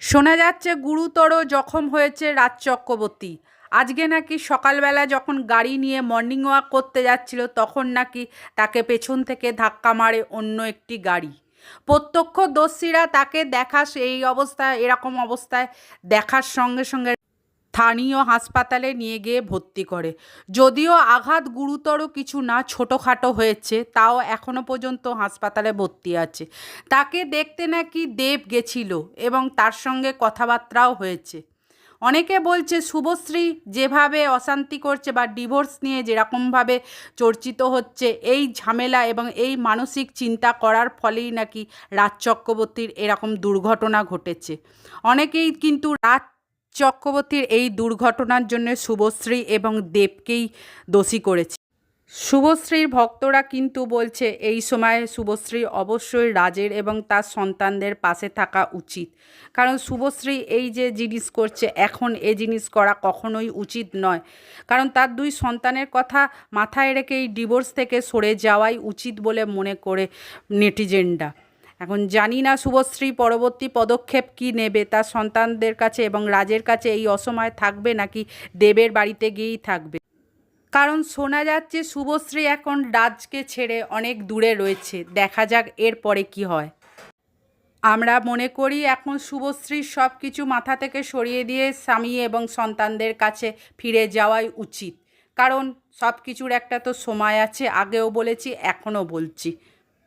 শোনা যাচ্ছে গুরুতর জখম হয়েছে রাজ চক্রবর্তী। আজকে নাকি সকালবেলা যখন গাড়ি নিয়ে মর্নিং ওয়াক করতে যাচ্ছিল তখন নাকি তাকে পেছন থেকে ধাক্কা মারে অন্য একটি গাড়ি। প্রত্যক্ষদর্শীরা তাকে এই অবস্থায়, এরকম অবস্থায় দেখার সঙ্গে সঙ্গে স্থানীয় হাসপাতালে নিয়ে গিয়ে ভর্তি করে। যদিও আঘাত গুরুতর কিছু না, ছোটোখাটো হয়েছে, তাও এখনও পর্যন্ত হাসপাতালে ভর্তি আছে। তাকে দেখতে নাকি দেব গেছিল এবং তার সঙ্গে কথাবার্তাও হয়েছে। অনেকে বলছে শুভশ্রী যেভাবে অশান্তি করছে বা ডিভোর্স নিয়ে যেরকমভাবে চর্চিত হচ্ছে, এই ঝামেলা এবং এই মানসিক চিন্তা করার ফলেই নাকি রাজ চক্রবর্তীর এরকম দুর্ঘটনা ঘটেছে। অনেকেই কিন্তু রাজ চক্রবর্তীর এই দুর্ঘটনার জন্য শুভশ্রী এবং দেবকেই দোষী করেছে। শুভশ্রীর ভক্তরা কিন্তু বলছে এই সময় শুভশ্রী অবশ্যই রাজের এবং তার সন্তানদের পাশে থাকা উচিত। কারণ শুভশ্রী এই যে জিনিস করছে, এখন এই জিনিস করা কখনোই উচিত নয়। কারণ তার দুই সন্তানের কথা মাথায় রেখে এই ডিভোর্স থেকে সরে যাওয়াই উচিত বলে মনে করে নেটিজেনরা। এখন জানি না শুভশ্রী পরবর্তী পদক্ষেপ কী নেবে, তার সন্তানদের কাছে এবং রাজের কাছে এই অসময়ে থাকবে নাকি দেবের বাড়িতে গিয়েই থাকবে। কারণ শোনা যাচ্ছে শুভশ্রী এখন রাজকে ছেড়ে অনেক দূরে রয়েছে। দেখা যাক এরপরে কি হয়। আমরা মনে করি এখন শুভশ্রীর সব কিছু মাথা থেকে সরিয়ে দিয়ে স্বামী এবং সন্তানদের কাছে ফিরে যাওয়াই উচিত। কারণ সব কিছুর একটা তো সময় আছে, আগেও বলেছি, এখনও বলছি।